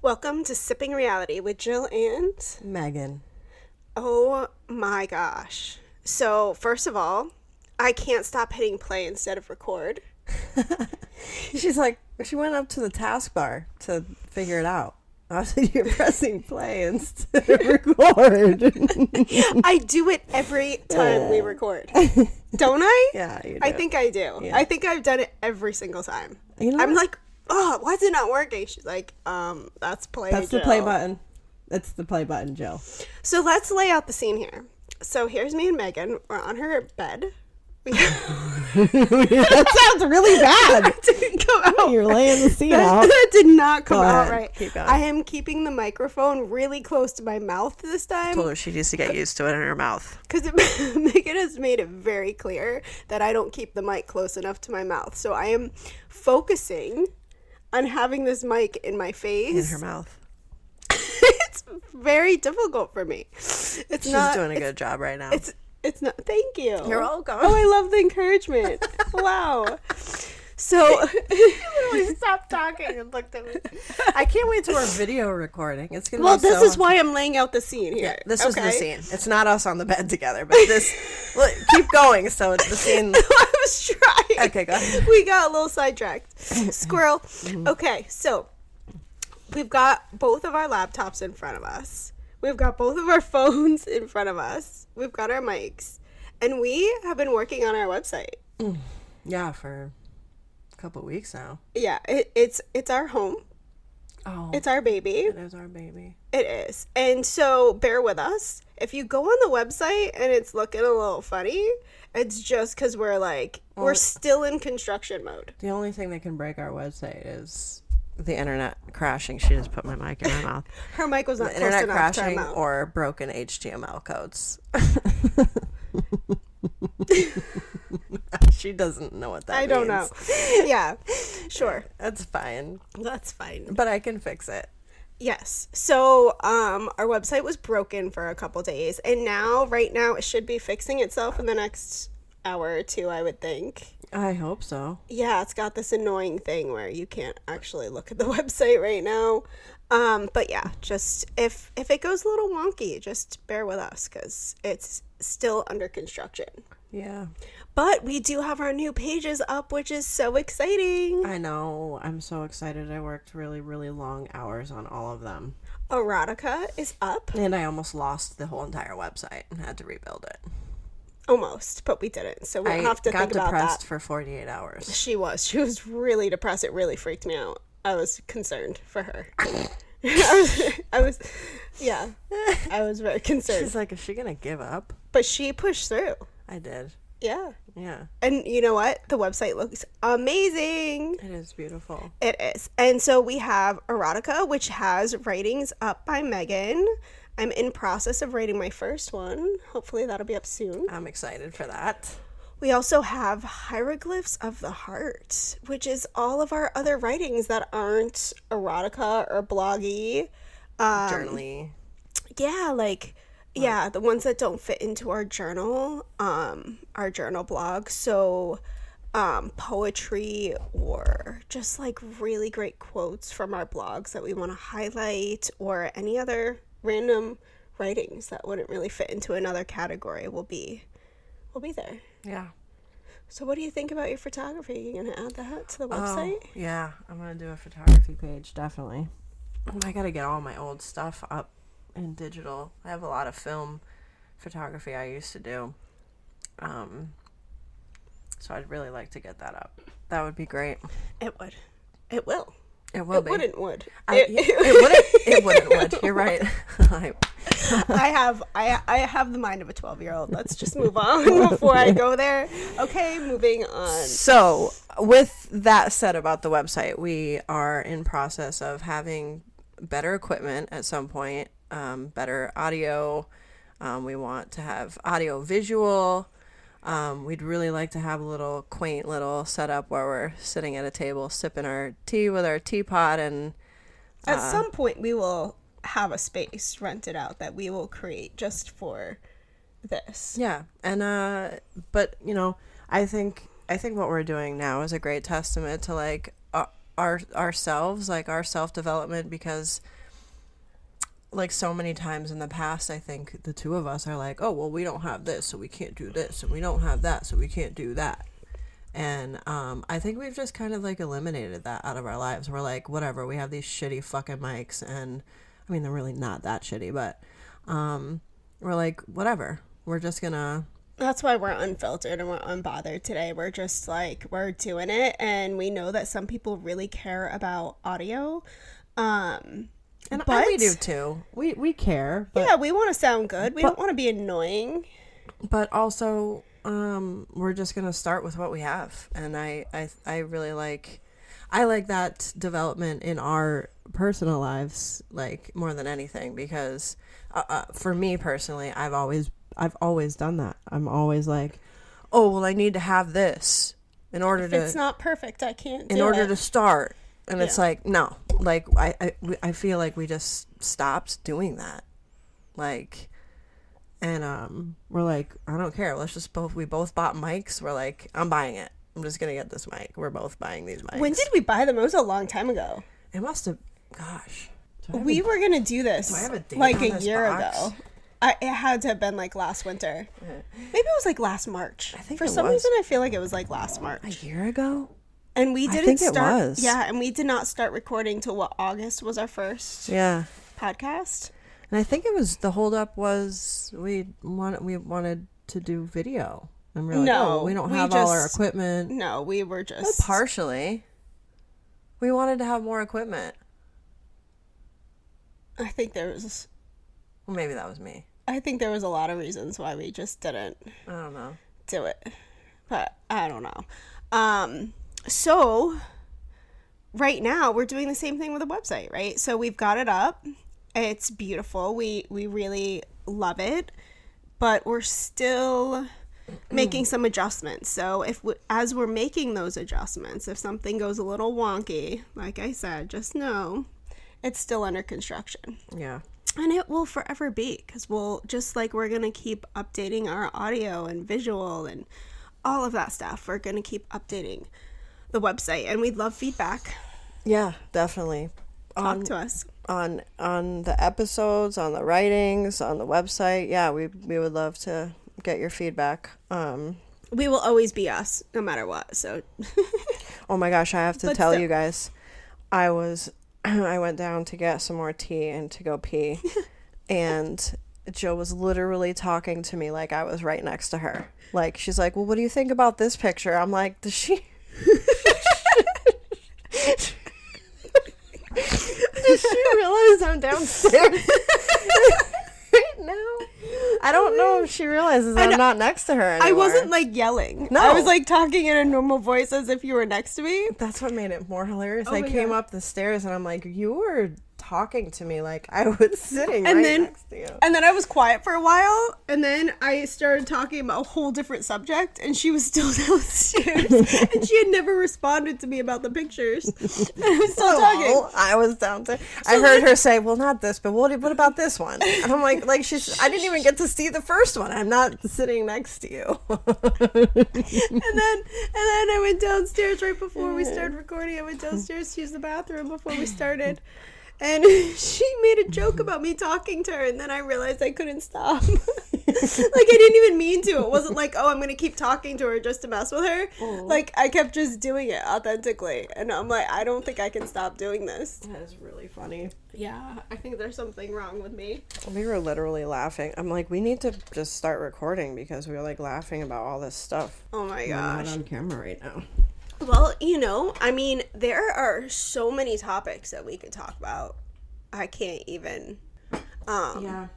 Welcome to Sipping Reality with Jill and Megan. Oh my gosh. So, first of all, I can't stop hitting play instead of record. She's like, she went up to the taskbar to figure it out. I said, you're pressing play instead of record. I do it every time we record. Don't I? Yeah, you do. I think I do. Yeah. I think I've done it every single time. You know I'm what? like, oh, why is it not working? She's like, that's play. That's the Jill." play button. That's the play button, Jill. So let's lay out the scene here. So here's me and Megan. We're on her bed. That sounds really bad. That didn't come out. You're laying the scene That, out. that did not come Go out ahead. right. Keep going. I am keeping the microphone really close to my mouth this time Told her she needs to get used to it in her mouth. because Megan has made it very clear that I don't keep the mic close enough to my mouth. So I am focusing on having this mic in my In face. her mouth. It's very difficult for me. It's She's not doing a it's- good job right now. It's not. Thank you. You're welcome. Oh, I love the encouragement. Wow. So, literally stopped talking and looked at me. I can't wait to our video recording. It's gonna well, be this so is why I'm laying out the scene here. This is the okay? scene. It's not us on the bed together, but this. Look, keep going. So it's the scene. I was trying. Okay, go ahead. We got a little sidetracked. Squirrel. Okay, so we've got both of our laptops in front of us. We've got both of our phones in front of us. We've got our mics. And we have been working on our website. Yeah, for a couple weeks now. Yeah, it's our home. Oh, It's our baby. it is our baby. It is. And so bear with us. If you go on the website and it's looking a little funny, it's just because we're still in construction mode. The only thing that can break our website is the internet crashing. She just put my mic in her mouth. Her mic was not The close internet enough to her crashing mouth. or broken HTML codes. She doesn't know what that I means. don't know. Yeah, sure. That's fine. That's fine. But I can fix it. Yes. So our website was broken for a couple days, and right now it should be fixing itself in the next hour or two, I would think. I hope so. Yeah, it's got this annoying thing where you can't actually look at the website right now. But yeah, just if it goes a little wonky, just bear with us because it's still under construction. Yeah. But we do have our new pages up, which is so exciting. I know. I'm so excited. I worked really, really long hours on all of them. Erotica is up. And I almost lost the whole entire website and had to rebuild it. Almost, but we didn't. So we'll I have to got think about depressed that. for 48 hours. She was really depressed. It really freaked me out. I was concerned for her. I was very concerned. She's like, is she going to give up? But she pushed through. I did. Yeah. Yeah. And you know what? The website looks amazing. It is beautiful. It is. And so we have Erotica, which has writings up by Megan. I'm in process of writing my first one. Hopefully that'll be up soon. I'm excited for that. We also have Hieroglyphs of the Heart, which is all of our other writings that aren't erotica or bloggy. Journaly. Yeah, the ones that don't fit into our journal blog. So poetry or just like really great quotes from our blogs that we want to highlight, or any other random writings that wouldn't really fit into another category will be there. Yeah. So what do you think about your photography? Are you going to add that to the website? Oh, yeah. I'm going to do a photography page, definitely. I got to get all my old stuff up in digital. I have a lot of film photography I used to do. So I'd really like to get that up. That would be great. It would. It will. It will be. Would. It wouldn't would. You're right. I have the mind of a 12-year-old. Let's just move on before I go there. Okay, moving on. So, with that said about the website, we are in process of having better equipment at some point, better audio. We want to have audio visual. We'd really like to have a little quaint little setup where we're sitting at a table sipping our tea with our teapot, and at some point we will have a space rented out that we will create just for this. yeah. And but I think what we're doing now is a great testament to like ourselves, like our self-development, because like so many times in the past, I think the two of us are like, oh, well, we don't have this, so we can't do this, and we don't have that, so we can't do that. And I think we've just kind of like eliminated that out of our lives. We're like, whatever, we have these shitty fucking mics, and I mean, they're really not that shitty, but we're like, whatever, we're just gonna. That's why we're unfiltered and we're unbothered today. We're just like, we're doing it, and we know that some people really care about audio. And we do too. We care. But, yeah, we want to sound good. We don't want to be annoying. But also, we're just gonna start with what we have, and I really like that development in our personal lives, like more than anything, because for me personally, I've always done that. I'm always like, oh well, I need to have this in order If to. it's not perfect, I can't do in order it. to start. And it's Yeah. like, no, like I feel like we just stopped doing that. Like, and we're like, I don't care. Let's just we both bought mics. We're like, I'm buying it. I'm just going to get this mic. We're both buying these mics. When did we buy them? It was a long time ago. It must have, gosh. We were going to do this Do I have a date like on a this year box? ago. It had to have been like last winter. Maybe it was like last March. I think For it some was. reason, I feel like it was like last March. A year ago? And we I didn't think it start. was. Yeah, and we did not start recording till what, August was our first Yeah. podcast. And I think it was, the holdup was we wanted to do video. And we're like, No, we don't we have all our just- equipment. No, we were Well, just partially. We wanted to have more equipment. I think there was. Well, maybe that was me. I think there was a lot of reasons why we just didn't I don't know. do it, but I don't know. So right now we're doing the same thing with the website, right? So we've got it up. It's beautiful. We really love it, but we're still making some adjustments. So as we're making those adjustments, if something goes a little wonky, like I said, just know it's still under construction. Yeah. And it will forever be, because we're going to keep updating our audio and visual and all of that stuff. We're going to keep updating the website, and we'd love feedback. Yeah, definitely. Talk to us. On the episodes, on the writings, on the website. Yeah, we would love to get your feedback. We will always be us, no matter what. So, Oh my gosh, I have to But tell still. you guys, I went down to get some more tea and to go pee, and Joe was literally talking to me like I was right next to her. Like, she's like, well, what do you think about this picture? I'm like, does she... Does she realize I'm downstairs right now? I don't know if she realizes I'm not next to her anymore. I wasn't like yelling. No. I was like talking in a normal voice as if you were next to me. That's what made it more hilarious. I my came God. up the stairs and I'm like, you were talking to me like I was sitting And right then- next to you. And then I was quiet for a while, and then I started talking about a whole different subject, and she was still downstairs, and she had never responded to me about the pictures. And I was still talking. Well, I was downstairs. I heard her say, well, not this, but what about this one? And I'm like I didn't even get to see the first one. I'm not sitting next to you. And then I went downstairs right before we started recording. I went downstairs to use the bathroom before we started. And she made a joke about me talking to her, and then I realized I couldn't stop. Like, I didn't even mean to. It wasn't like, oh, I'm going to keep talking to her just to mess with her. Like, I kept just doing it authentically. And I'm like, I don't think I can stop doing this. That is really funny. Yeah, I think there's something wrong with me. We were literally laughing. I'm like, we need to just start recording because we were like laughing about all this stuff. Oh my I'm gosh. not on camera right now. Well, I mean, there are so many topics that we could talk about. I can't even. Yeah.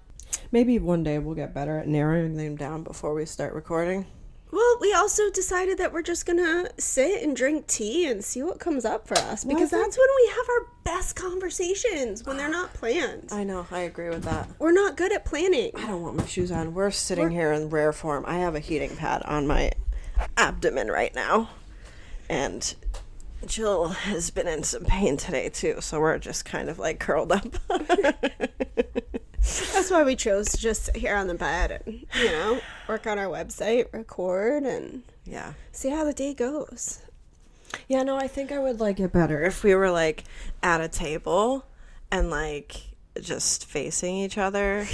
Maybe one day we'll get better at narrowing them down before we start recording. Well, we also decided that we're just gonna sit and drink tea and see what comes up for us, because that's when we have our best conversations, when they're not planned. I know, I agree with that. We're not good at planning. I don't want my shoes on. We're sitting here in rare form. I have a heating pad on my abdomen right now. And Jill has been in some pain today too, so we're just kind of like curled up. That's why we chose to just sit here on the bed and, work on our website, record, and Yeah. see how the day goes. Yeah, no, I think I would like it better if we were like at a table and like just facing each other.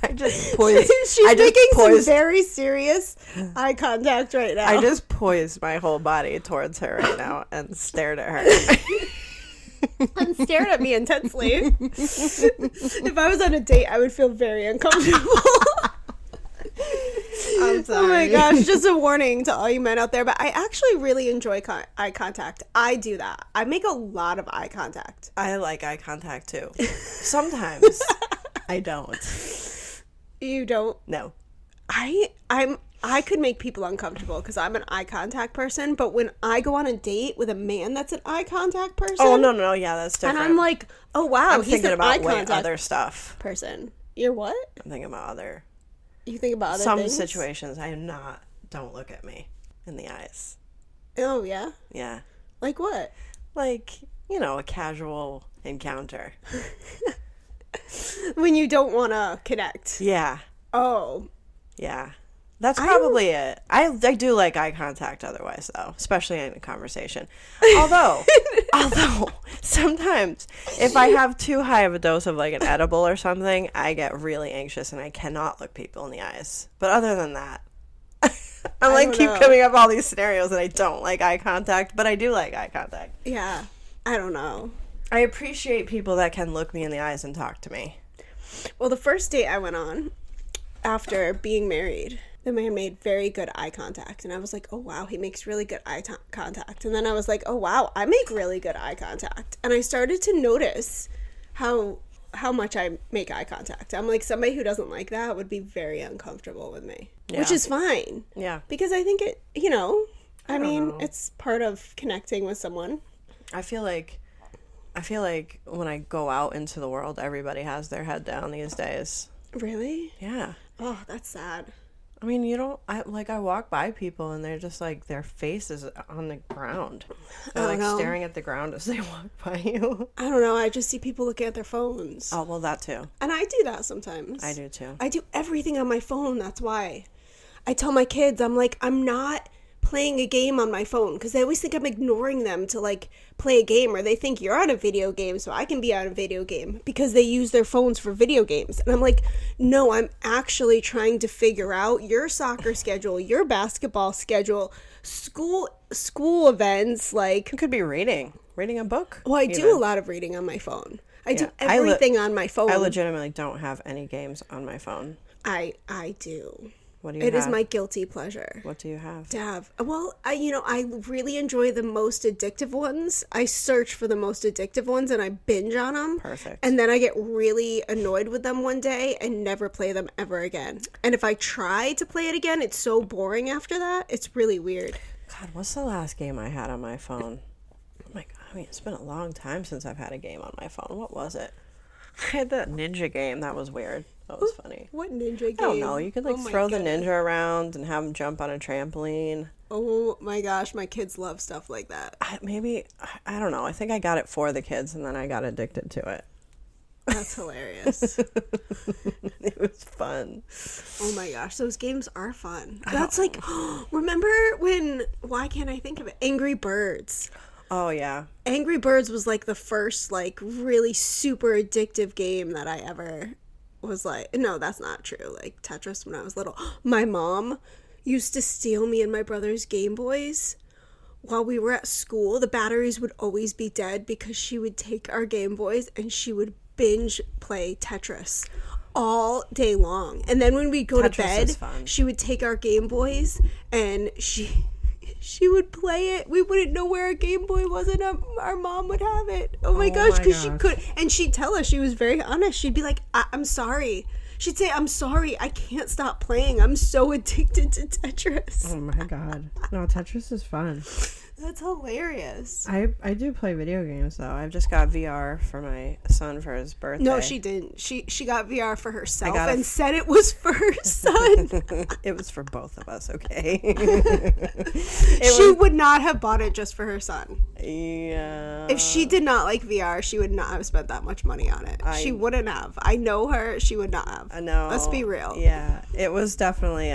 I just poised. She's making some very serious eye contact right now. I just poised my whole body towards her right now and stared at her. And stared at me intensely. If I was on a date, I would feel very uncomfortable. I'm sorry. Oh my gosh, just a warning to all you men out there, but I actually really enjoy eye contact. I do that. I make a lot of eye contact. I like eye contact too. Sometimes I don't. You don't? No. I could make people uncomfortable because I'm an eye contact person, but when I go on a date with a man that's an eye contact person, Oh no, yeah, that's different. and I'm like, oh wow, I'm he's thinking an about eye way contact other stuff. person. You're what? I'm thinking about other You think about other some things? situations. I am not. Don't look at me in the eyes. Oh yeah, Yeah, like what? like a casual encounter. When you don't want to connect. Yeah, Oh, yeah. That's probably it. I do like eye contact otherwise, though, especially in a conversation. Although sometimes if I have too high of a dose of like an edible or something, I get really anxious and I cannot look people in the eyes. But other than that, I like don't keep know. coming up all these scenarios and I don't like eye contact, but I do like eye contact. yeah. I don't know. I appreciate people that can look me in the eyes and talk to me. Well, the first date I went on after being married, the man made very good eye contact. And I was like, oh, wow, he makes really good eye contact. And then I was like, oh, wow, I make really good eye contact. And I started to notice how much I make eye contact. I'm like, somebody who doesn't like that would be very uncomfortable with me, which Yeah. is fine. Yeah. Because I think it, I mean, know. it's part of connecting with someone. I feel like when I go out into the world, everybody has their head down these days. Really? Yeah. Oh, that's sad. I mean, I walk by people and they're just like, their face is on the ground. They're like know. staring at the ground as they walk by you. I don't know. I just see people looking at their phones. Oh, well, that too. And I do that sometimes. I do too. I do everything on my phone. That's why. I tell my kids, I'm like, I'm not playing a game on my phone because they always think I'm ignoring them to like play a game, or they think you're on a video game so I can be on a video game because they use their phones for video games. And I'm like, no, I'm actually trying to figure out your soccer schedule, your basketball schedule, school events. Like, It could be reading a book. well, I do even. a lot of reading on my phone. I do Yeah, I everything on my phone. I legitimately don't have any games on my phone. I do. What do you It have? is my guilty pleasure. What do you have? To have. Well, I really enjoy the most addictive ones. I search for the most addictive ones and I binge on them. Perfect. And then I get really annoyed with them one day and never play them ever again. And if I try to play it again, it's so boring after that. It's really weird. God, what's the last game I had on my phone? Oh my God, I mean, it's been a long time since I've had a game on my phone. What was it? I had that ninja game. That was weird. That was funny. What ninja game? I don't know. You could like Oh my throw the goodness. ninja around and have him jump on a trampoline. Oh my gosh, my kids love stuff like that. I don't know. I think I got it for the kids and then I got addicted to it. That's hilarious. It was fun. Oh my gosh, those games are fun. That's like, remember when, why can't I think of it? Angry Birds. Oh yeah. Angry Birds was like the first like really super addictive game that I ever was like, no, that's not true. Like Tetris when I was little. My mom used to steal me and my brother's Game Boys while we were at school. The batteries would always be dead because she would take our Game Boys and she would binge play Tetris all day long. And then when we go to Tetris is bed, fun. she would take our Game Boys and she would play it. We wouldn't know where our Game Boy was, and our mom would have it. Oh my gosh, my because she gosh. could, and she'd tell us, she was very honest. She'd be like, I'm sorry. She'd say, I'm sorry, I can't stop playing. I'm so addicted to Tetris. Oh my God. No, Tetris is fun. That's hilarious. I do play video games though. I've just got VR for my son for his birthday. No, she didn't. She got VR for herself got it. and said it was for her son. It was for both of us, okay? She would not have bought it just for her son. Yeah. If she did not like VR, she would not have spent that much money on it. She wouldn't have. I know her. She would not have. I know. Let's be real. Yeah. It was definitely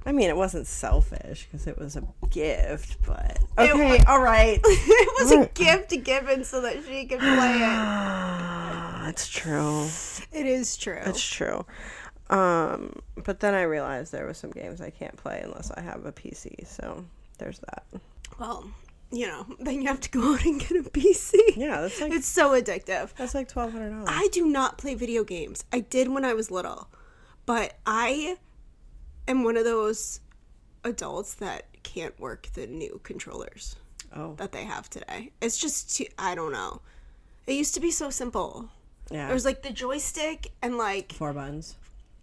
I mean, it wasn't selfish because it was a gift, but okay, all right. It was a gift given so that she could play it. It's true. It is true. It's true. But then I realized there were some games I can't play unless I have a PC, so there's that. Well, then you have to go out and get a PC. Yeah, that's like it's so addictive. That's like $1,200. I do not play video games. I did when I was little, but I am one of those adults that can't work the new controllers that they have today. It's just too, I don't know. It used to be so simple. Yeah. There was like the joystick and like 4 buttons.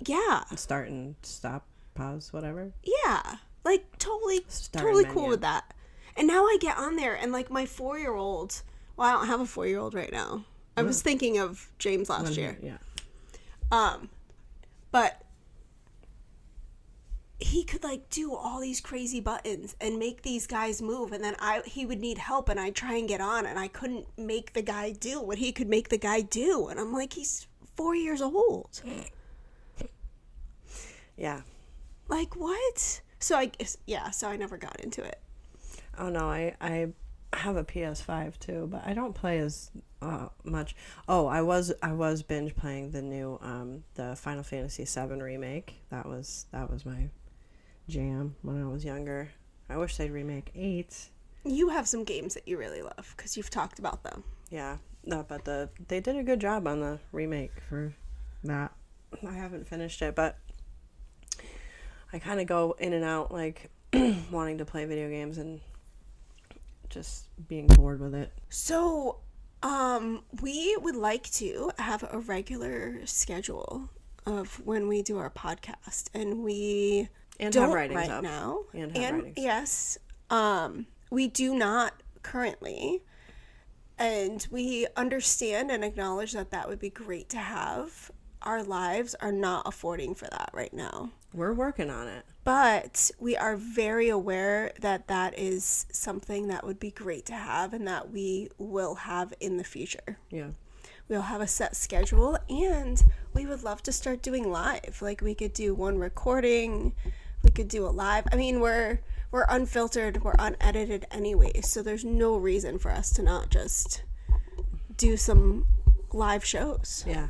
Yeah. Start and stop, pause, whatever. Yeah. Like totally cool with that. And now I get on there and like my 4-year-old, well, I don't have a 4-year-old right now. I was thinking of James last year. Yeah. But he could like do all these crazy buttons and make these guys move, and then he would need help and I'd try and get on and I couldn't make the guy do what he could make the guy do, and I'm like, he's 4 years old. Yeah. Like what? So I never got into it. Oh no, I have a PS5 too, but I don't play as much. Oh, I was binge playing the new the Final Fantasy VII remake. That was my jam when I was younger. I wish they'd remake 8. You have some games that you really love because you've talked about them. Yeah, no, but they did a good job on the remake for that. I haven't finished it, but I kind of go in and out, like wanting to play video games and just being bored with it. So, we would like to have a regular schedule of when we do our podcast, and we don't have writings right up. Now. And have writings. Yes, we do not currently, and we understand and acknowledge that would be great to have. Our lives are not affording for that right now. We're working on it. But we are very aware that is something that would be great to have and that we will have in the future. Yeah. We'll have a set schedule, and we would love to start doing live. Like, we could do one recording, we could do a live. I mean, we're unfiltered, we're unedited anyway, so there's no reason for us to not just do some live shows. Yeah.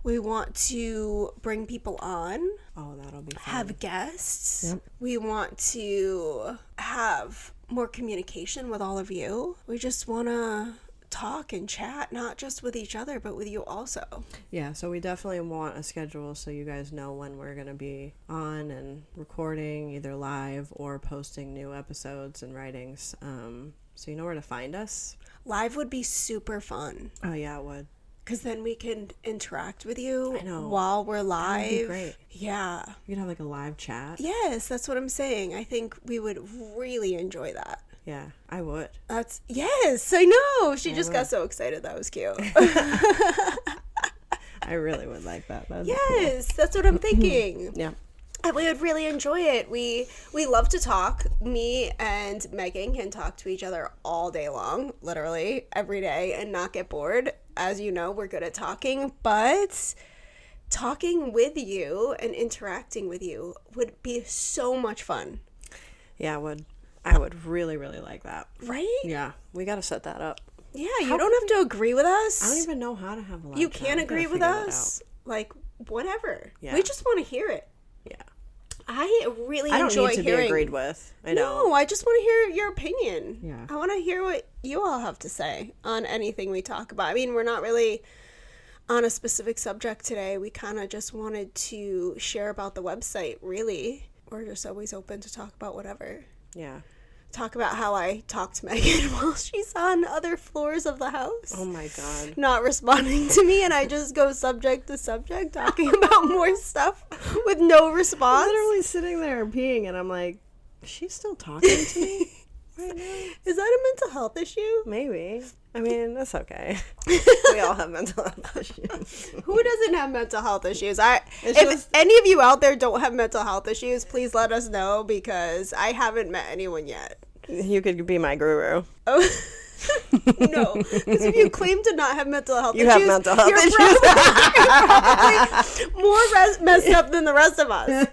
We want to bring people on. Oh, that'll be fun. Have guests. Yep. We want to have more communication with all of you. We just want to talk and chat, not just with each other, but with you also. Yeah, so we definitely want a schedule so you guys know when we're going to be on and recording, either live or posting new episodes and writings. So you know where to find us. Live would be super fun. Oh, yeah, it would. Because then we can interact with you while we're live. That would be great. Yeah. You could have like a live chat. Yes, that's what I'm saying. I think we would really enjoy that. Yeah, I would. Yes, I know. She just got so excited. That was cute. I really would like that. Yes, cool. That's what I'm thinking. Yeah. And we would really enjoy it. We love to talk. Me and Megan can talk to each other all day long, literally every day, and not get bored. As you know, we're good at talking, but talking with you and interacting with you would be so much fun. Yeah, I would really, really like that. Right? Yeah, we got to set that up. Yeah, you don't have to agree with us. I don't even know how to have a live You chat. can't agree with us. Like, whatever. Yeah. We just want to hear it. Yeah. I really enjoy hearing. I don't need to be agreed with. I know. No, I just want to hear your opinion. Yeah. I want to hear what you all have to say on anything we talk about. I mean, we're not really on a specific subject today. We kind of just wanted to share about the website, really. We're just always open to talk about whatever. Yeah. Talk about how I talk to Megan while she's on other floors of the house. Oh my God. Not responding to me, and I just go subject to subject, talking about more stuff with no response. I'm literally sitting there peeing, and I'm like, she's still talking to me right now? Is that a mental health issue? Maybe. I mean, that's okay. We all have mental health issues. Who doesn't have mental health issues? If any of you out there don't have mental health issues, please let us know, because I haven't met anyone yet. You could be my guru. Oh, no, because if you claim to not have mental health you issues, have mental health you're issues. probably more messed up than the rest of us.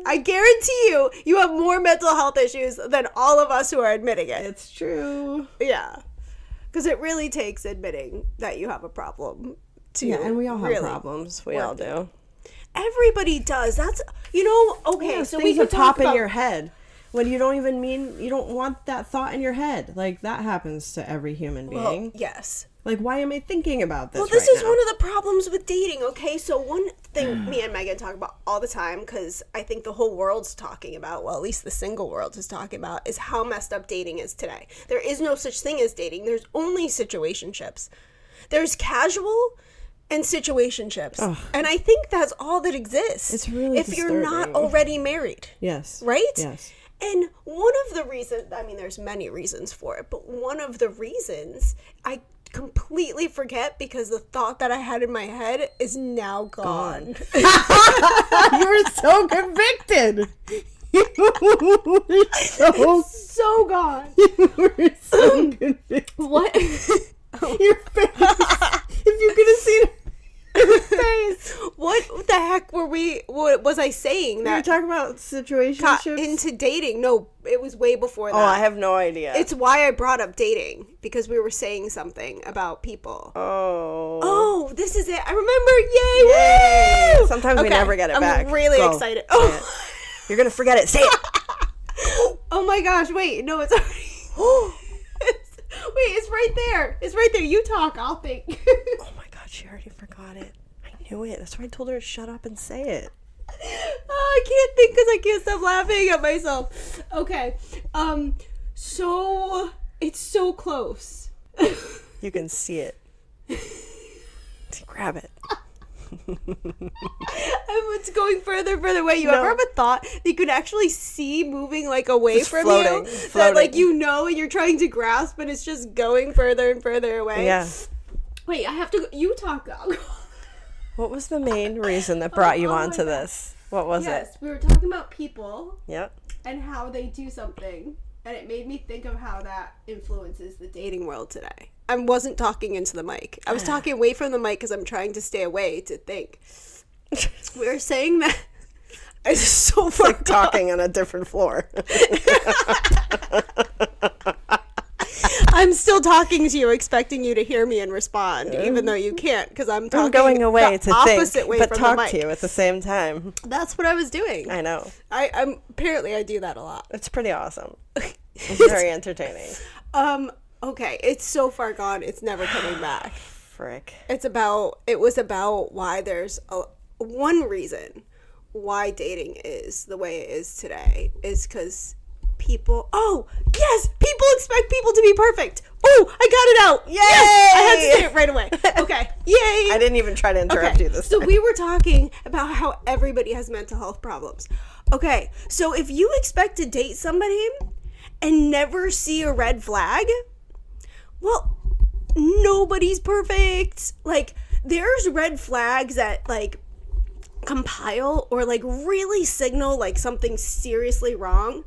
I guarantee you have more mental health issues than all of us who are admitting it. It's true. Yeah. Because it really takes admitting that you have a problem to Yeah, and we all have really problems. We all do. Everybody does. That's, okay, so we things can that pop talk about in your head when you don't even mean, you don't want that thought in your head. Like, that happens to every human being. Well, yes. Like, why am I thinking about this? Well, this right is now? one of the problems with dating, okay? So one thing me and Megan talk about all the time, because I think the whole world's talking about, well, at least the single world is talking about, is how messed up dating is today. There is no such thing as dating. There's only situationships. There's casual and situationships. Ugh. And I think that's all that exists. It's really if you're not disturbing. already married. Yes. Right? Yes. And one of the reasons, I mean, there's many reasons for it, but one of the reasons I completely forget because the thought that I had in my head is now gone. You were so convicted. You were So gone. you were so convicted. What? Your face. If you could have seen her face. What the heck what was I saying We were that talking about got situationships. into dating? No, it was way before that. Oh, I have no idea. It's why I brought up dating, because we were saying something about people. Oh, this is it. I remember. Yay! Yay! Woo! Sometimes we never get it back. I'm really Go. excited. Say Oh. it. You're gonna forget it. Say it. Oh my gosh, wait. No, it's already. Wait, it's right there. It's right there. You talk, I'll think. Oh my god, she already forgot it. I knew it. That's why I told her to shut up and say it. I can't think because I can't stop laughing at myself. Okay. So it's so close. You can see it. Grab it. It's going further and further away. You ever have a thought that you could actually see moving like away Just from floating, you? floating. That like and you're trying to grasp, but it's just going further and further away. Yeah. Wait, I have to. You talk. What was the main reason that brought you oh my onto God. this? What was Yes, it? we were talking about people Yep. and how they do something, and it made me think of how that influences the dating world today. I wasn't talking into the mic. I was talking away from the mic because I'm trying to stay away to think. We were saying that it's so far Like talking on a different floor. I'm still talking to you, expecting you to hear me and respond, even though you can't, because I'm talking I'm going away the to opposite think, way but from talk the mic. to you at the same time. That's what I was doing. I know. I'm apparently I do that a lot. It's pretty awesome. It's very entertaining. Okay, it's so far gone, it's never coming back. Frick. It was about why there's one reason why dating is the way it is today is because people expect people to be perfect. Oh, I got it out. Yay! Yes! I had to say it right away. Okay. Yay! I didn't even try to interrupt you this So time. we were talking about how everybody has mental health problems. Okay, so if you expect to date somebody and never see a red flag, well, nobody's perfect. Like, there's red flags that, like, compile or, like, really signal, like, something seriously wrong.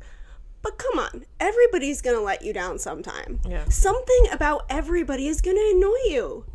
But come on, everybody's gonna let you down sometime. Yeah. Something about everybody is gonna annoy you.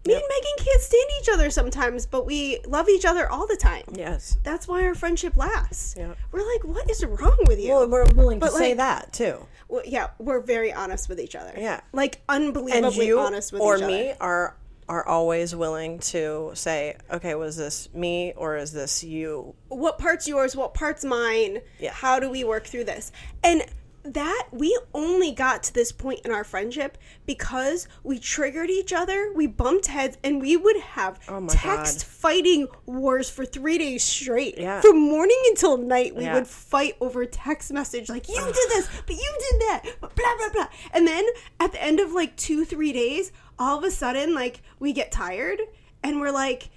Me and Megan can't stand each other sometimes, but we love each other all the time. Yes. That's why our friendship lasts. Yep. We're like, what is wrong with you? Well, we're willing to But, say like, that too. Well, yeah, we're very honest with each other. Yeah. Like, And unbelievably you honest with or each me other. are always willing to say, okay, was this me or is this you? What part's yours? What part's mine? Yeah. How do we work through this? And that we only got to this point in our friendship because we triggered each other, we bumped heads, and we would have my text God. fighting wars for 3 days straight. Yeah. From morning until night, we Yeah. would fight over text message like, you did this, but you did that, but blah, blah, blah. And then at the end of like 2-3 days, all of a sudden, like, we get tired and we're like,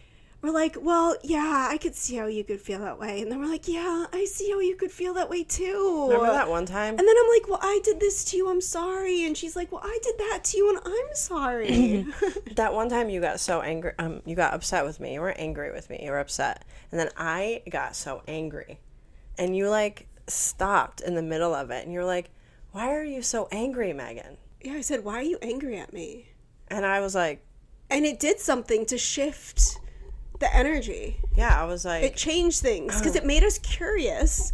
well, yeah, I could see how you could feel that way. And then we're like, yeah, I see how you could feel that way too. Remember that one time? And then I'm like, well, I did this to you, I'm sorry. And she's like, well, I did that to you and I'm sorry. That one time you got so angry, you got upset with me. You weren't angry with me, you were upset. And then I got so angry. And you, like, stopped in the middle of it. And you're like, why are you so angry, Megan? Yeah, I said, why are you angry at me? And I was like, And it did something to shift the energy. Yeah, I was like... It changed things because it made us curious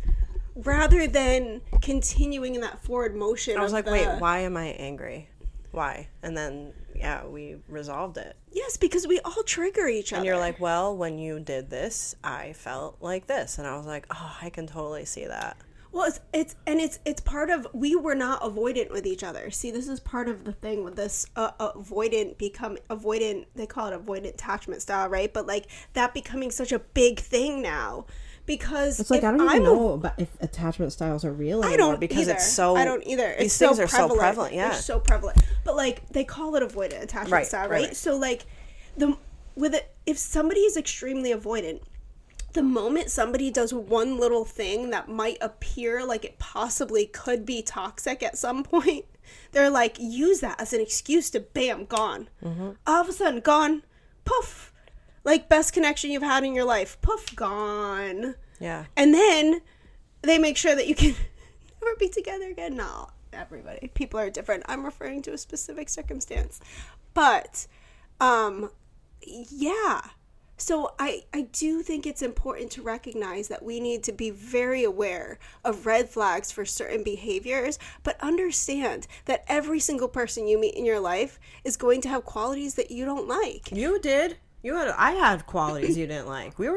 rather than continuing in that forward motion. I was like, wait, why am I angry? Why? And then, yeah, we resolved it. Yes, because we all trigger each other. And you're like, well, when you did this, I felt like this. And I was like, oh, I can totally see that. Well, it's part of, we were not avoidant with each other. See, this is part of the thing with this avoidant, they call it avoidant attachment style, right? But like that becoming such a big thing now, because it's like, I don't even know about if attachment styles are real anymore. I don't because either. it's so, I don't either. These things are so prevalent. Yeah, they're so prevalent. But like they call it avoidant attachment style, right? So like if somebody is extremely avoidant, the moment somebody does one little thing that might appear like it possibly could be toxic at some point, they're like, use that as an excuse to bam, gone. Mm-hmm. All of a sudden, gone, poof. Like, best connection you've had in your life, poof, gone. Yeah. And then they make sure that you can never be together again. No, everybody. People are different. I'm referring to a specific circumstance. But, yeah. So I do think it's important to recognize that we need to be very aware of red flags for certain behaviors, but understand that every single person you meet in your life is going to have qualities that you don't like. You did. I had qualities you didn't like. We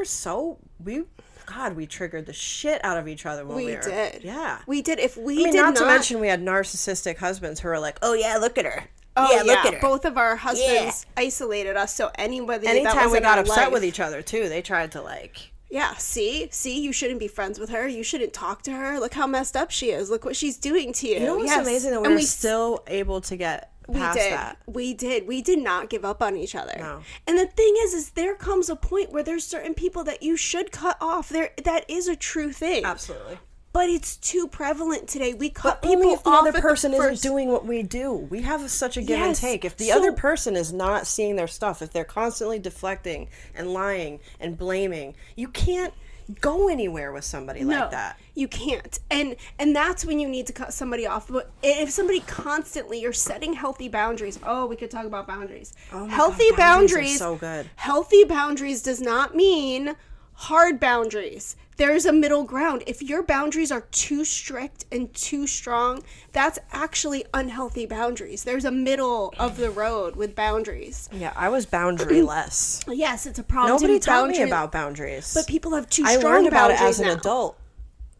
triggered the shit out of each other when we were. We did. Yeah. We did. If we did not to mention we had narcissistic husbands who were like, oh yeah, look at her. Oh, yeah, look at her. Both of our husbands isolated us, so anytime that was we got in our upset life, with each other too, they tried to like... Yeah, see, you shouldn't be friends with her. You shouldn't talk to her. Look how messed up she is. Look what she's doing to you. You know what's amazing? That we were still able to get past that. We did. We did not give up on each other. No. And the thing is there comes a point where there's certain people that you should cut off. That is a true thing. Absolutely. But it's too prevalent today. We cut but people only if the off other person isn't first... doing what we do. We have such a give and take. If the other person is not seeing their stuff, if they're constantly deflecting and lying and blaming, you can't go anywhere with somebody like that. You can't. And that's when you need to cut somebody off. But if somebody constantly, you're setting healthy boundaries. Oh, we could talk about boundaries. Oh my Healthy God, boundaries are so good. Healthy boundaries does not mean hard boundaries. There's a middle ground. If your boundaries are too strict and too strong, that's actually unhealthy boundaries. There's a middle of the road with boundaries. Yeah, I was boundary-less. Yes, it's a problem. Nobody taught me about boundaries. But people have too strong boundaries. I learned about it as an now. adult.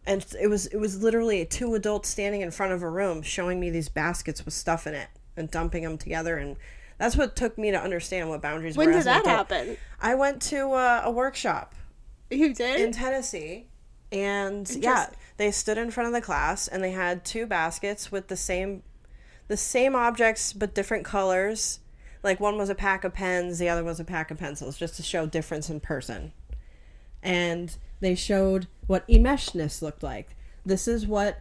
And it was literally two adults standing in front of a room showing me these baskets with stuff in it and dumping them together, and that's what took me to understand what boundaries were. When did that happen? I went to a workshop. You did? In Tennessee. And yeah, they stood in front of the class and they had two baskets with the same objects but different colors. Like one was a pack of pens, the other was a pack of pencils, just to show difference in person. And they showed what enmeshedness looked like. This is what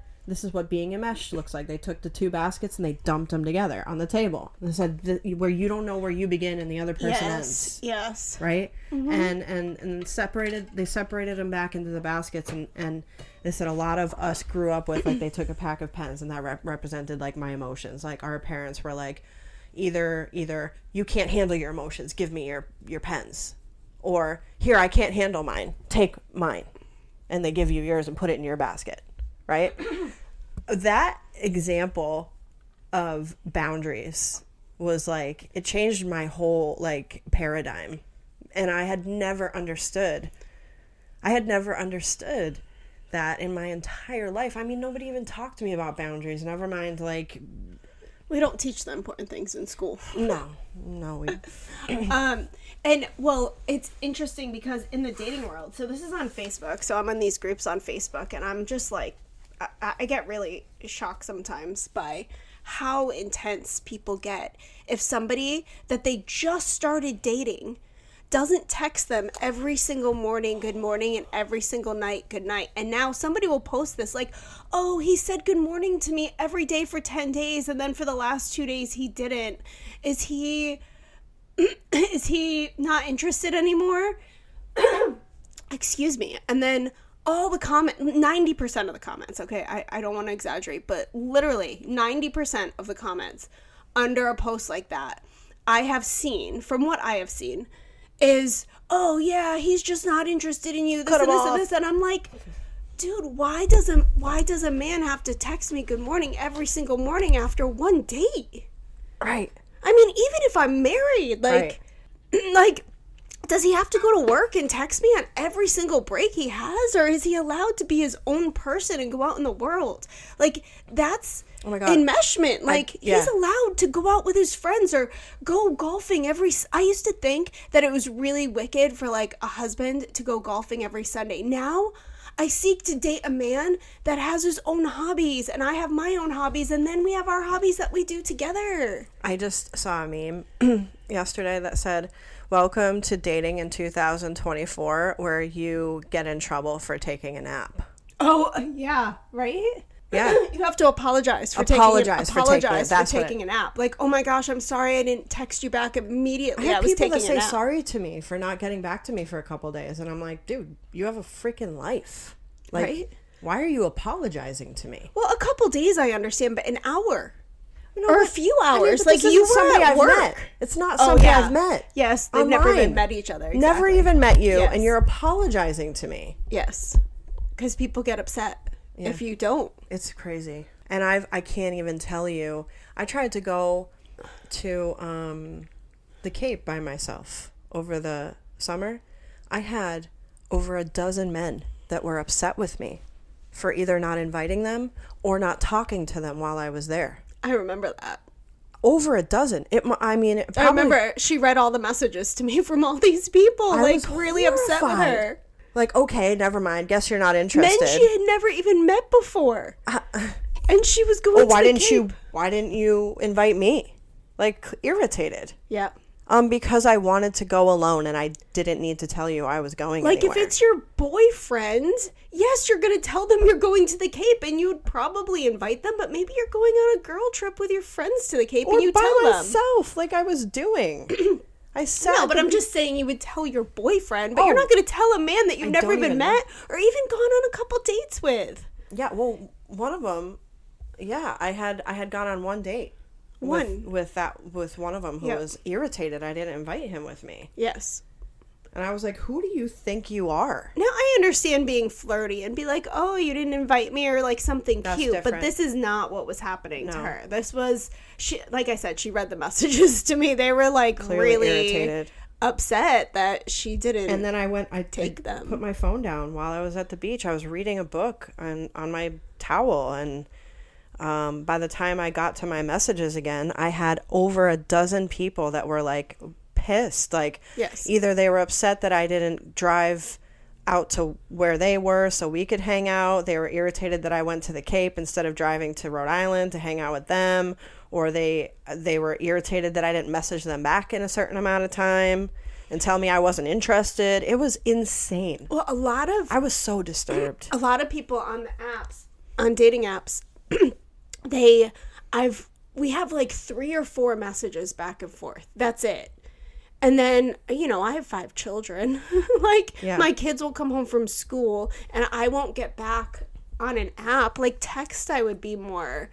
being enmeshed looks like. They took the two baskets and they dumped them together on the table. They said where you don't know where you begin and the other person ends. Yes. Right? Mm-hmm. And they separated them back into the baskets, and they said a lot of us grew up with, like, they took a pack of pens and that represented like my emotions. Like our parents were like, either you can't handle your emotions, give me your pens, or here, I can't handle mine, take mine. And they give you yours and put it in your basket. Right? That example of boundaries was like, it changed my whole like paradigm. And I had never understood that in my entire life. I mean, nobody even talked to me about boundaries, never mind like... We don't teach the important things in school. No, we... And, well, it's interesting because in the dating world, so this is on Facebook, so I'm in these groups on Facebook, and I'm just like, I get really shocked sometimes by how intense people get if somebody that they just started dating doesn't text them every single morning, good morning, and every single night, good night. And now somebody will post this like, oh, he said good morning to me every day for 10 days, and then for the last 2 days he didn't. Is he not interested anymore? Excuse me. And then all the 90% of the comments, okay, I don't want to exaggerate, but literally 90% of the comments under a post like that, I have seen, from what I have seen, is, oh yeah, he's just not interested in you, this Cut and him this and off. this. And I'm like, dude, why does a man have to text me good morning every single morning after one date? Right. I mean, even if I'm married, like, like, does he have to go to work and text me on every single break he has? Or is he allowed to be his own person and go out in the world? Like, that's Oh my God. enmeshment. Like, he's allowed to go out with his friends or go golfing I used to think that it was really wicked for, like, a husband to go golfing every Sunday. Now, I seek to date a man that has his own hobbies, and I have my own hobbies, and then we have our hobbies that we do together. I just saw a meme yesterday that said, "Welcome to dating in 2024, where you get in trouble for taking a nap." Oh, yeah, right? Yeah. You have to apologize for taking a nap. Like, oh my gosh, I'm sorry I didn't text you back immediately. I have was people taking that a say nap. sorry to me for not getting back to me for a couple days, and I'm like, dude, you have a freaking life. Like, Right? why are you apologizing to me? Well, a couple days I understand, but an hour No, or a but- few I mean, hours. but like, this you isn't were somebody at I've work. met. It's not Oh, somebody yeah. I've met. Yes, they've never Online. even met each other. Never Exactly. even met you, Yes. and you're apologizing to me. Yes, because people get upset if you don't. It's crazy. And I can't even tell you. I tried to go to the Cape by myself over the summer. I had over a dozen men that were upset with me for either not inviting them or not talking to them while I was there. I remember that. Over a dozen. I remember she read all the messages to me from all these people, I like was really upset with horrified. her. Like, okay, never mind. Guess you're not interested. Men she had never even met before. And she was going to why the didn't Cape. why didn't you invite me? Like, irritated. Yeah. Because I wanted to go alone and I didn't need to tell you I was going Like, anywhere. if it's your boyfriend, yes, you're going to tell them you're going to the Cape and you'd probably invite them, but maybe you're going on a girl trip with your friends to the Cape or and you by tell them. myself, like I was doing. I said No, but I'm just saying you would tell your boyfriend, but you're not going to tell a man that you've never don't even even met or even gone on a couple dates with. Yeah, well, one of them, I had gone on one date. With one of them who was irritated I didn't invite him with me. Yes. And I was like, who do you think you are? Now, I understand being flirty and be like, oh, you didn't invite me or like something That's cute. different. But this is not what was happening to No. her. This was, like I said, she read the messages to me. They were like Clearly really irritated. upset that she didn't. And then I take them. put my phone down while I was at the beach. I was reading a book on my towel, and by the time I got to my messages again, I had over a dozen people that were like pissed. Like, Yes. either they were upset that I didn't drive out to where they were so we could hang out. They were irritated that I went to the Cape instead of driving to Rhode Island to hang out with them, or they were irritated that I didn't message them back in a certain amount of time and tell me I wasn't interested. It was insane. Well, I was so disturbed. a lot of people on the apps, on dating apps, we have like 3 or 4 messages back and forth. That's it. And then, I have 5 children. My kids will come home from school and I won't get back on an app. Like, text I would be more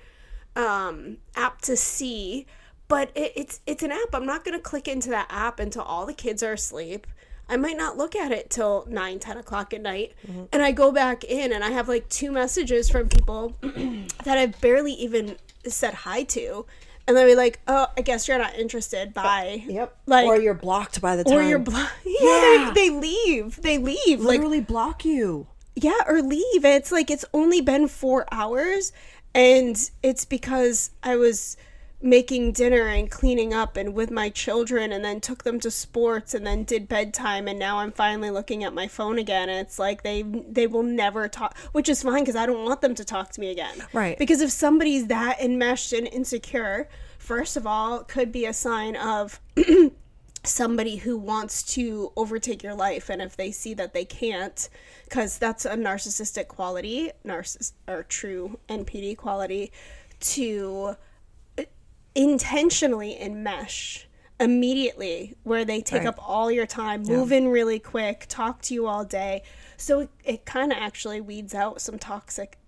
apt to see. But it's an app. I'm not going to click into that app until all the kids are asleep. I might not look at it till 9, 10 o'clock at night. Mm-hmm. And I go back in and I have like 2 messages from people that I've barely even said hi to. And they'll be like, oh, I guess you're not interested. Bye. Yep. Like, or you're blocked by the time. Or you're blocked. Yeah. They leave. They leave. Literally block you. Yeah, or leave. And it's like, it's only been 4 hours. And it's because I was making dinner and cleaning up and with my children and then took them to sports and then did bedtime, and now I'm finally looking at my phone again, and it's like they will never talk, which is fine because I don't want them to talk to me again. Right. Because if somebody's that enmeshed and insecure, first of all, it could be a sign of somebody who wants to overtake your life, and if they see that they can't, because that's a narcissistic quality, or true NPD quality, to intentionally enmesh immediately, where they take up all your time, move in really quick, talk to you all day. So it kind of actually weeds out some toxic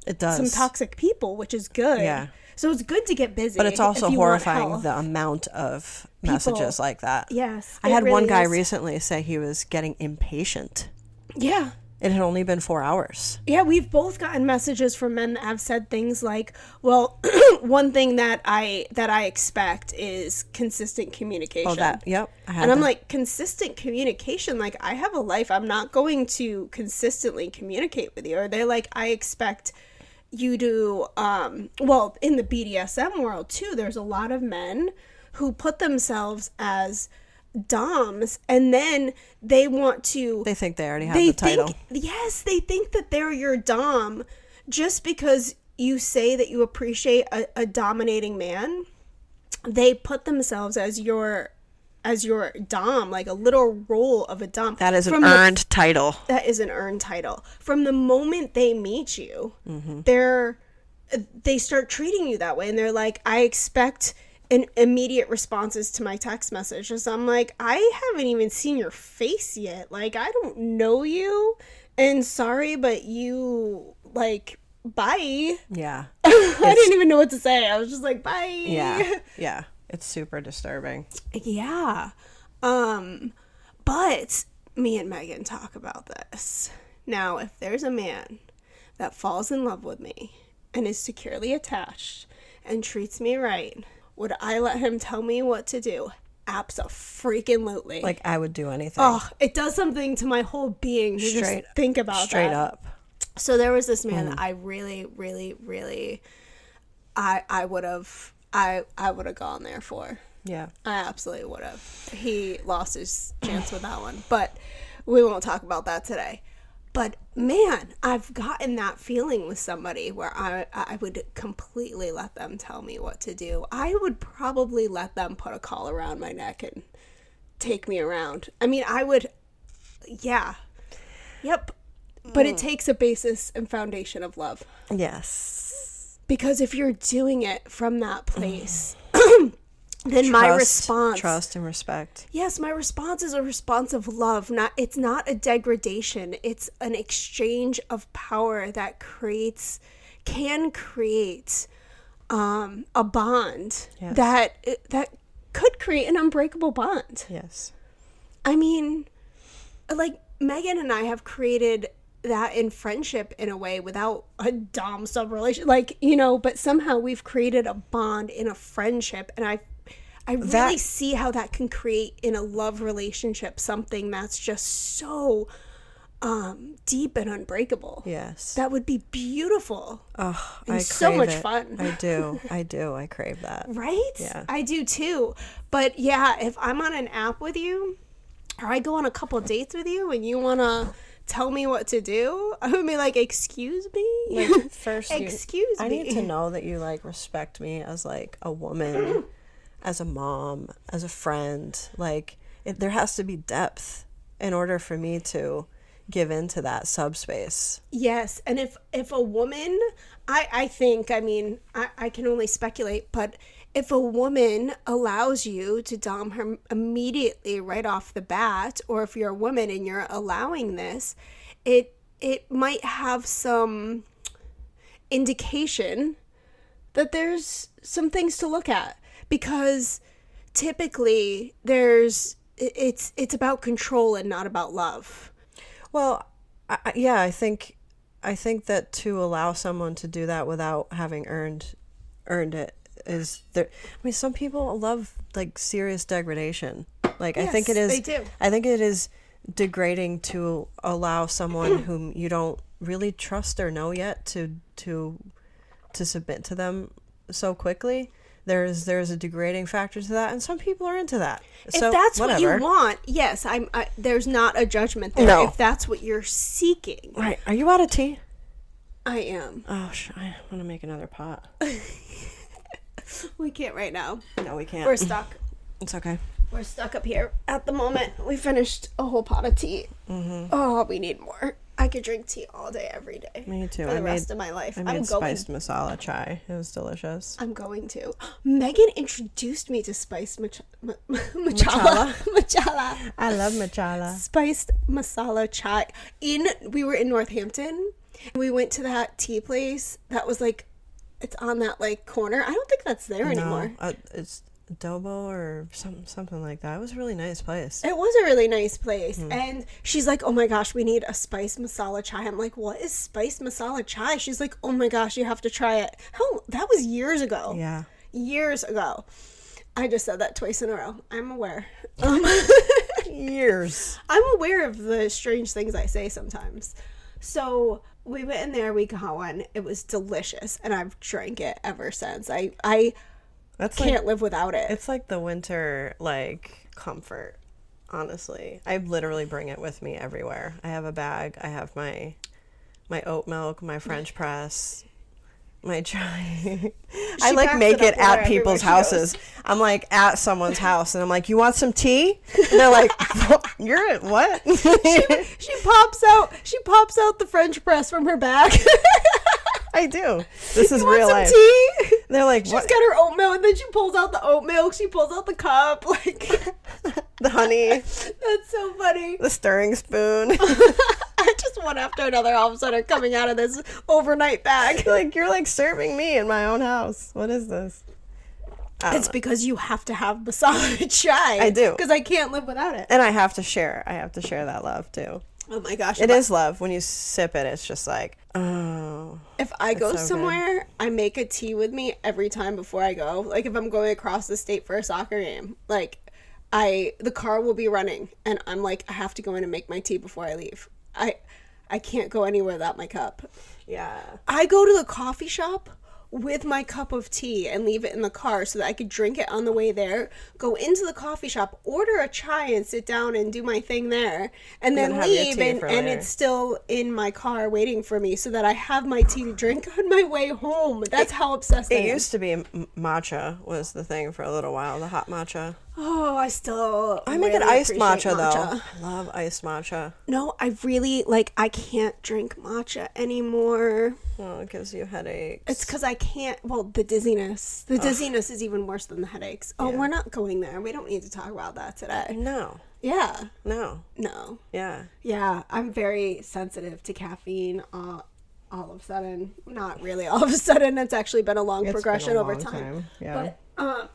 It does. people, which is good. Yeah. So it's good to get busy. But it's also if you want horrifying health. the amount of messages like that. Yes. I it had really one guy is. recently say he was getting impatient. Yeah. It had only been 4 hours. Yeah, we've both gotten messages from men that have said things like, well, one thing that I expect is consistent communication. Oh, that, yep. And I'm like, consistent communication? Like, I have a life. I'm not going to consistently communicate with you. Or they're like, I expect you to, well, in the BDSM world, too, there's a lot of men who put themselves as doms, and then they want to... They think they already have the title. Yes, they think that they're your dom just because you say that you appreciate a dominating man. They put themselves as your dom, like a little role of a dom. That is an earned title. That is an earned title. From the moment they meet you, they start treating you that way, and they're like, I expect immediate responses to my text messages. I'm like, I haven't even seen your face yet. Like, I don't know you, and sorry, but you, like, bye. Yeah. I didn't even know what to say. I was just like, bye. Yeah. Yeah. It's super disturbing. Yeah. But me and Megan talk about this. Now, if there's a man that falls in love with me and is securely attached and treats me right, would I let him tell me what to do? Abso-freaking-lutely. Like, I would do anything. Oh, it does something to my whole being to just think about that. Straight up. So there was this man that I really, really, really, I would have gone there for. Yeah. I absolutely would have. He lost his chance with that one, but we won't talk about that today. But man, I've gotten that feeling with somebody where I would completely let them tell me what to do. I would probably let them put a collar around my neck and take me around. I mean, I would, yeah. Yep. But it takes a basis and foundation of love. Yes. Because if you're doing it from that place, then my response... Trust and respect. Yes, my response is a response of love. It's not a degradation. It's an exchange of power that can create a bond. Yes. that could create an unbreakable bond. Yes. I mean, like, Megan and I have created that in friendship in a way without a dom sub relation, like, you know, but somehow we've created a bond in a friendship, and I really see how that can create in a love relationship something that's just so deep and unbreakable. Yes. That would be beautiful. Oh, and I so crave much it. fun. I do. I crave that. Right? Yeah. I do too. But yeah, if I'm on an app with you, or I go on a couple dates with you, and you want to tell me what to do, I would be like, excuse me? Like, first, excuse me. I need to know that you, like, respect me as, like, a woman, as a mom, as a friend. Like, there has to be depth in order for me to give into that subspace. Yes, and if a woman, I think, I mean, I can only speculate, but if a woman allows you to dom her immediately right off the bat, or if you're a woman and you're allowing this, it might have some indication that there's some things to look at, because typically it's about control and not about love. Well, I think that to allow someone to do that without having earned it is there. I mean, some people love, like, serious degradation. Like, Yes, I think it is. they do. I think it is degrading to allow someone whom you don't really trust or know yet to submit to them so quickly. There's a degrading factor to that, and some people are into that. So, if that's whatever. what you want, yes, there's not a judgment there. No. If that's what you're seeking. Right? Are you out of tea? I am. Oh, I want to make another pot. We can't right now. No, we can't. We're stuck. It's okay. We're stuck up here at the moment. We finished a whole pot of tea. Mm-hmm. Oh, we need more. I could drink tea all day, every day. Me too. For the rest of my life. I made spiced masala chai. It was delicious. I'm going to. Megan introduced me to spiced matchala. Matchala. I love matchala. Spiced masala chai. We were in Northampton. We went to that tea place that was like It's on that like corner. I don't think that's there anymore. It's Adobo or something like that. It was a really nice place. It was a really nice place. And she's like, oh my gosh, we need a spice masala chai. I'm like, what is spice masala chai? She's like, oh my gosh, you have to try it. Hell, that was years ago. Yeah. Years ago. I just said that twice in a row. I'm aware. Years. I'm aware of the strange things I say sometimes. So we went in there, we got one. It was delicious. And I've drank it ever since. I can't live without it. It's like the winter, comfort, honestly. I literally bring it with me everywhere. I have a bag. I have my oat milk, my French press, my chai. I make it at people's houses. I'm at someone's house and I'm like, you want some tea? And they're like, you're at what? she pops out the French press from her bag. I do. This is you real want life. some tea? They're like, She's got her oat milk, and then she pulls out the oat milk. She pulls out the cup, the honey. That's so funny. The stirring spoon. I just one after another, all of a sudden, coming out of this overnight bag. You're serving me in my own house. What is this? It's because you have to have masala chai. I do. Because I can't live without it. And I have to share. I have to share that love too. Oh my gosh. It is love. When you sip it, it's just like, oh. If I go so somewhere, I make a tea with me every time before I go. Like if I'm going across the state for a soccer game, the car will be running and I'm like, I have to go in and make my tea before I leave. I can't go anywhere without my cup. Yeah. I go to the coffee shop with my cup of tea and leave it in the car so that I could drink it on the way there, go into the coffee shop, order a chai and sit down and do my thing there, and then leave and it's still in my car waiting for me so that I have my tea to drink on my way home. That's how obsessed I am. It used to be matcha was the thing for a little while, the hot matcha. Oh, I make an iced matcha though. I love iced matcha. No, I really I can't drink matcha anymore. Oh, it gives you headaches. It's because I can't. Well, the dizziness. The dizziness is even worse than the headaches. Oh, we're not going there. We don't need to talk about that today. No. Yeah. No. Yeah. Yeah. I'm very sensitive to caffeine. All of a sudden, not really. All of a sudden, it's actually been a long progression over time. Yeah. But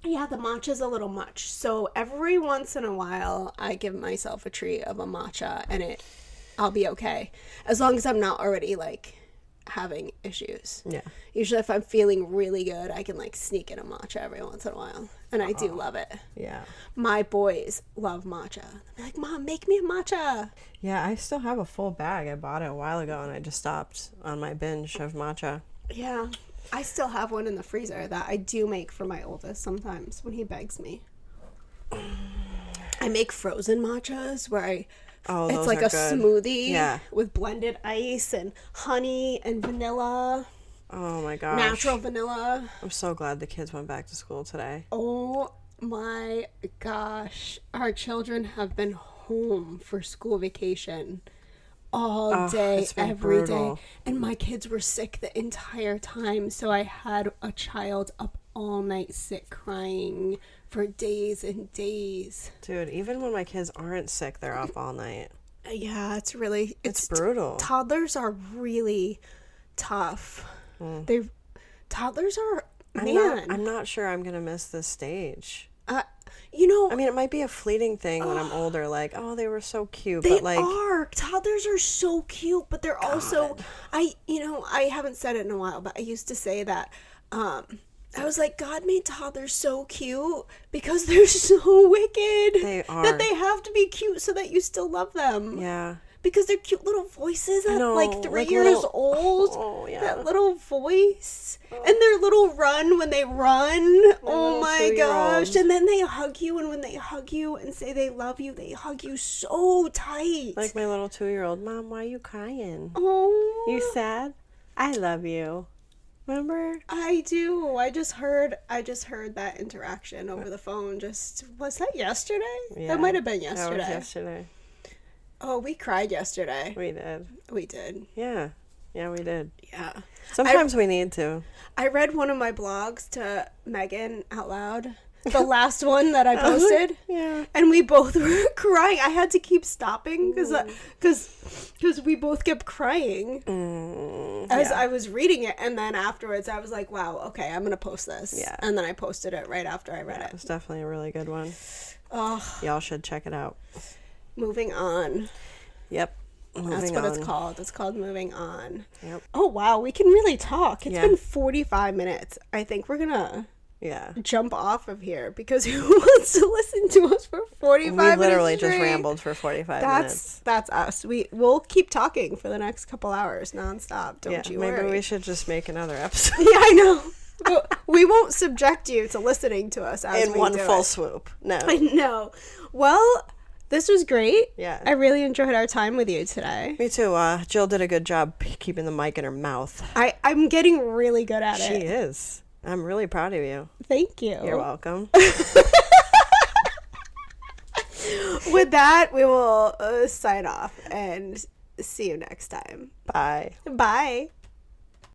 yeah, the matcha's a little much. So every once in a while, I give myself a treat of a matcha, and I'll be okay as long as I'm not already having issues. Yeah. Usually if I'm feeling really good, I can sneak in a matcha every once in a while. And I do love it. Yeah. My boys love matcha. They're like, Mom, make me a matcha. Yeah, I still have a full bag. I bought it a while ago and I just stopped on my binge of matcha. Yeah. I still have one in the freezer that I do make for my oldest sometimes when he begs me. I make frozen matchas where it's like a smoothie with blended ice and honey and vanilla. Oh my gosh. Natural vanilla. I'm so glad the kids went back to school today. Oh my gosh. Our children have been home for school vacation all day, every day. And my kids were sick the entire time. So I had a child up all night sick, crying for days and days. Dude, even when my kids aren't sick, they're up all night. Yeah, it's brutal. Toddlers are really tough. Toddlers are, I'm not sure I'm gonna miss this stage. I mean, it might be a fleeting thing when I'm older, they were so cute. They but are. Toddlers are so cute, but they're also, I haven't said it in a while, but I used to say that, I was like, God made toddlers so cute because they're so wicked. They are. That they have to be cute so that you still love them. Yeah. Because they're cute little voices at 3 years old. Oh, yeah. That little voice. And their little run when they run. Oh my gosh. And then they hug you, and when they hug you and say they love you, they hug you so tight. Like my little 2-year-old. Mom, why are you crying? Oh. You sad? I love you. Remember? I do. I just heard that interaction over the phone. Was that yesterday? Yeah, that might have been yesterday. That was yesterday. Oh, we cried yesterday. We did. We did. Yeah. Yeah, we did. Yeah. Sometimes we need to. I read one of my blogs to Megan out loud, The last one that I posted. Yeah. And we both were crying. I had to keep stopping because we both kept crying as I was reading it. And then afterwards, I was like, wow, okay, I'm going to post this. Yeah. And then I posted it right after I read it. It's definitely a really good one. Oh, Y'all should check it out. moving on. Yep. That's what it's called. It's called Moving On. Yep. Oh, wow. We can really talk. It's Yeah. been 45 minutes. I think we're going to Yeah. jump off of here because who wants to listen to us for 45 minutes? We literally just straight? rambled for 45 minutes. That's us. We'll keep talking for the next couple hours nonstop. Don't you maybe worry. we should just make another episode Yeah, I know. But we won't subject you to listening to us as in we one do full it. swoop. No. I know. Well, this was great. Yeah. I really enjoyed our time with you today. Me too. Jill did a good job keeping the mic in her mouth. I'm getting really good at She it. is. I'm really proud of you. Thank you. You're welcome. With that, we will sign off and see you next time. Bye. Bye.